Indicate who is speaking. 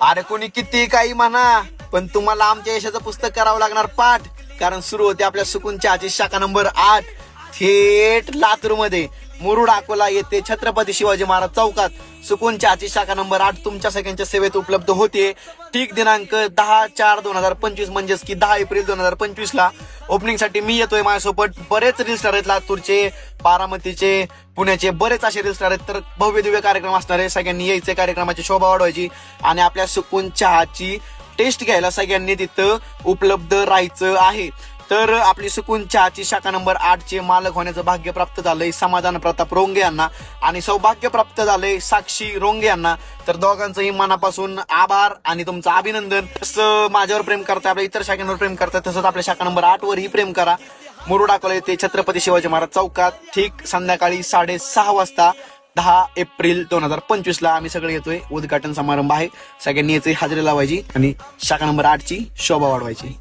Speaker 1: अरे कोणी किती काही म्हणा, पण तुम्हाला आमच्या यशाचं पुस्तक करावं लागणार पाठ. कारण सुरू होते आपल्या सुकून चहाची शाखा नंबर 8 थेट लातूर मध्ये मुरुड अकोला येथे छत्रपती शिवाजी महाराज चौकात सुकून चहाची शाखा नंबर 8 तुमच्या सगळ्यांच्या सेवेत उपलब्ध होते. ठीक दिनांक 10/4/2025 म्हणजेच की 10 एप्रिल 2025 ला ओपनिंग साठी मी येतोय. माझ्यासोबत बरेच रील स्टार आहेत, लातूरचे, बारामतीचे, पुण्याचे बरेच असे रील स्टार आहेत. तर भव्य दिव्य कार्यक्रम असणार आहे. सगळ्यांनी यायचे, कार्यक्रमाची शोभा वाढवायची आणि आपल्या सुकून चहाची टेस्ट घ्यायला सगळ्यांनी तिथं उपलब्ध राहायचं आहे. तर आपली सुकून चहाची शाखा नंबर 8 चे मालक होण्याचं भाग्य प्राप्त झालंय समाधान प्रताप रोंगे यांना आणि सौभाग्य प्राप्त झालंय साक्षी रोंगे यांना. तर दोघांचंही मनापासून आभार आणि तुमचं अभिनंदन. तसं माझ्यावर प्रेम करताय, आपल्या इतर शाखांवर प्रेम करताय, तसंच आपल्या शाखा नंबर 8 वरही प्रेम करा. मुरुड अकोला येथे छत्रपती शिवाजी महाराज चौकात ठीक संध्याकाळी 6:30 वाजता 10 एप्रिल 2025 ला आम्ही सगळे येतोय. उद्घाटन समारंभ आहे. सगळ्यांनी याची हजेरी लावायची आणि शाखा नंबर 8 ची शोभा वाढवायची.